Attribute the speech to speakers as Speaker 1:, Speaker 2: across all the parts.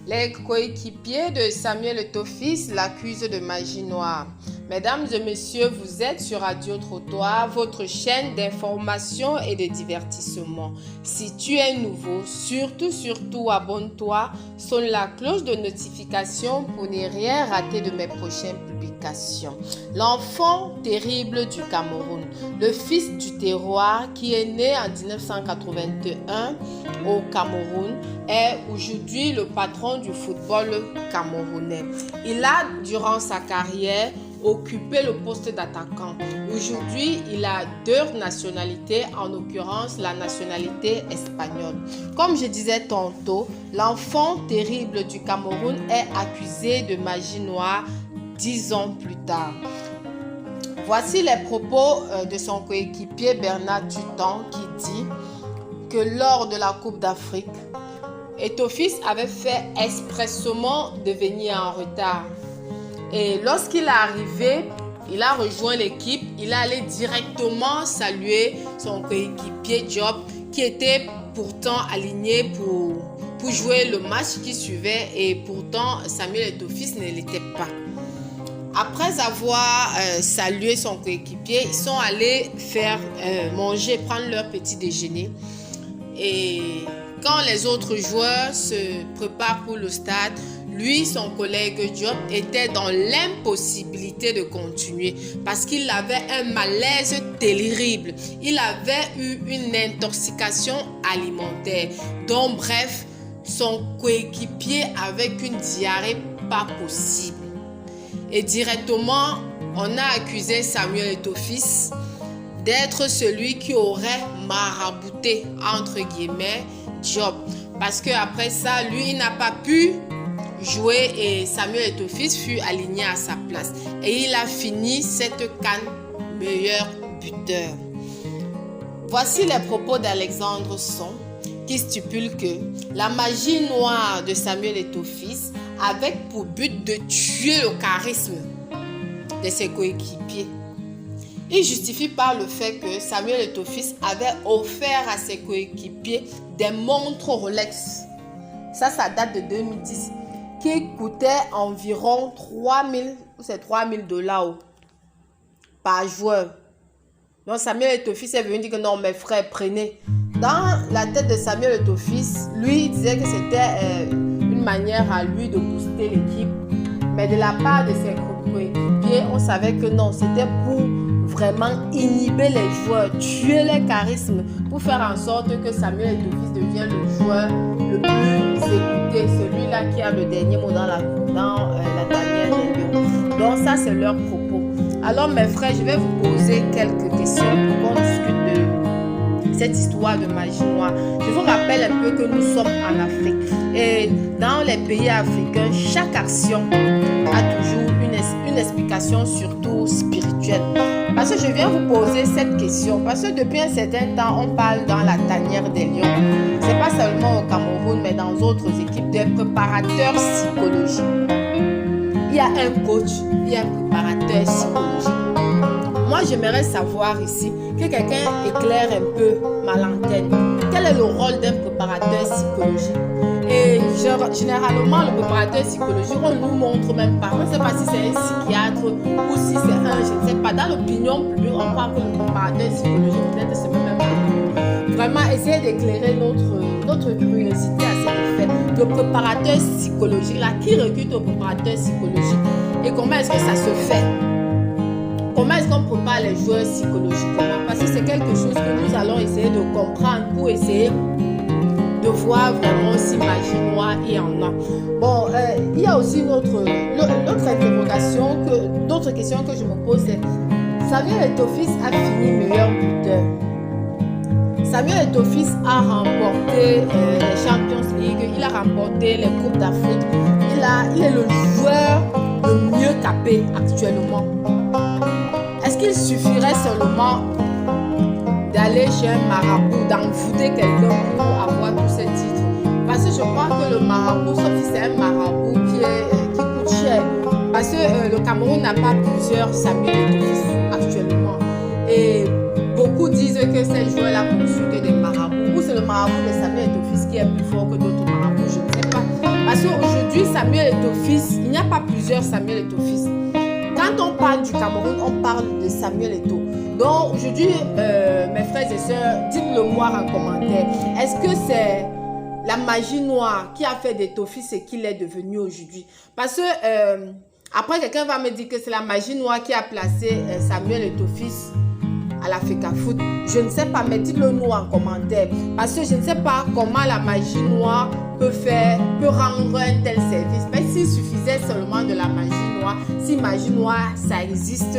Speaker 1: Les coéquipiers de Samuel Eto'o-Fils l'accusent de magie noire. Mesdames et messieurs, vous êtes sur Radio Trottoir, votre chaîne d'information et de divertissement. Si tu es nouveau, surtout abonne-toi, sonne la cloche de notification pour ne rien rater de mes prochaines publications. L'enfant terrible du Cameroun, le fils du terroir qui est né en 1981 au Cameroun, est aujourd'hui le patron du football camerounais. Il a, durant sa carrière, occupé le poste d'attaquant. Aujourd'hui, il a deux nationalités, en l'occurrence la nationalité espagnole. Comme je disais tantôt, l'enfant terrible du Cameroun est accusé de magie noire 10 ans plus tard. Voici les propos de son coéquipier Bernard Tutan qui dit que lors de la Coupe d'Afrique, Eto'o-Fils avait fait expressément de venir en retard. Et lorsqu'il est arrivé, il a rejoint l'équipe, il est allé directement saluer son coéquipier Diop qui était pourtant aligné pour jouer le match qui suivait et pourtant Samuel Eto'o-Fils ne l'était pas. Après avoir salué son coéquipier, ils sont allés faire manger, prendre leur petit déjeuner. Et quand les autres joueurs se préparent pour le stade, lui, son collègue Diop, était dans l'impossibilité de continuer parce qu'il avait un malaise terrible. Il avait eu une intoxication alimentaire. Donc, bref, son coéquipier avec une diarrhée pas possible. Et directement, on a accusé Samuel Eto'o-Fils d'être celui qui aurait marabouté, entre guillemets, Diop. Parce qu'après ça, lui, il n'a pas pu jouer et Samuel Eto'o-Fils fut aligné à sa place. Et il a fini cette CAN meilleur buteur. Voici les propos d'Alexandre Son qui stipule que la magie noire de Samuel Eto'o-Fils avait pour but de tuer le charisme de ses coéquipiers. Il justifie par le fait que Samuel Eto'o-Fils avait offert à ses coéquipiers des montres Rolex. Ça date de 2010, qui coûtait environ 3000 $ par joueur. Donc Samuel Eto'o-Fils est venu dire que non, mes frères, prenez. Dans la tête de Samuel Eto'o-Fils, lui, il disait que c'était une manière à lui de booster l'équipe. Mais de la part de ses coéquipiers, on savait que non, c'était pour vraiment inhiber les joueurs, tuer les charismes, pour faire en sorte que Samuel Eto'o-Fils devienne le joueur le plus écouté, celui-là qui a le dernier mot dans la tanière des lions. Donc ça, c'est leur propos. Alors mes frères, je vais vous poser quelques questions pour qu'on discute de cette histoire de magie noire. Je vous rappelle un peu que nous sommes en Afrique et dans les pays africains, chaque action a toujours une explication, surtout spirituelle. Parce que je viens vous poser cette question, parce que depuis un certain temps, on parle dans la tanière des lions. C'est pas seulement au Cameroun, mais dans d'autres équipes, des préparateurs psychologiques. Il y a un coach, il y a un préparateur psychologique. Moi, j'aimerais savoir ici, que quelqu'un éclaire un peu ma lanterne. Quel est le rôle d'un préparateur psychologique? Et généralement, le préparateur psychologique, on nous montre même pas. On ne sait pas si c'est un psychiatre ou si c'est je ne sais pas. Dans l'opinion publique, on croit que le préparateur psychologique, peut-être c'est même pas. Vraiment, essayer d'éclairer notre curiosité à cet effet. Le préparateur psychologique, là, qui recrute au préparateur psychologique? Et comment est-ce que ça se fait? Comment est-ce qu'on prépare les joueurs psychologiquement? Parce que c'est quelque chose que nous allons essayer de comprendre pour essayer de voir vraiment si magie noire il y en a. Bon, il y a aussi d'autres questions que je me pose. Samuel Eto'o-Fils a fini meilleur buteur. Samuel Eto'o-Fils a remporté les Champions League, il a remporté les Coupes d'Afrique. Il est le joueur le mieux capé actuellement. Est-ce qu'il suffirait seulement d'aller chez un marabout, d'envoûter quelqu'un pour avoir tous ces titres? Parce que je crois que le marabout, sauf si c'est un marabout qui coûte cher. Parce que le Cameroun n'a pas plusieurs Samuel Eto'o-Fils actuellement. Et beaucoup disent que ces joueurs-là consultent des marabouts. Ou c'est le marabout de Samuel Eto'o-Fils qui est plus fort que d'autres marabouts, je ne sais pas. Parce qu'aujourd'hui, aujourd'hui, Samuel Eto'o-Fils, il n'y a pas plusieurs Samuel Eto'o-Fils. Quand on parle du Cameroun, on parle de Samuel Eto'o. Donc aujourd'hui, mes frères et sœurs, dites-le moi en commentaire. Est-ce que c'est la magie noire qui a fait d'Eto'o-Fils ce qu'il est devenu aujourd'hui? Parce que après, quelqu'un va me dire que c'est la magie noire qui a placé Samuel Eto'o-Fils à la FECAFOOT. Je ne sais pas, mais dites-le nous en commentaire. Parce que je ne sais pas comment la magie noire peut rendre un tel service. Mais s'il suffisait seulement de la magie noire, si magie noire, ça existe,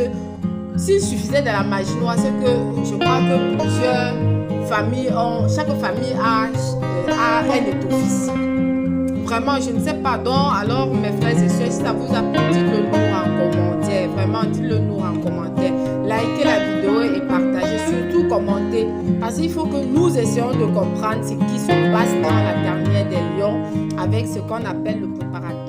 Speaker 1: s'il suffisait de la magie noire, c'est que je crois que plusieurs familles chaque famille a un Eto'o-Fils. Vraiment, je ne sais pas. Donc, alors, mes frères et sœurs, si ça vous a plu, dites-le nous en commentaire. Vraiment, dites-le nous en commentaire. Likez la vidéo et partagez. Surtout, commentez. Parce qu'il faut que nous essayons de comprendre ce qui se passe dans la dernière des lions avec ce qu'on appelle le préparateur.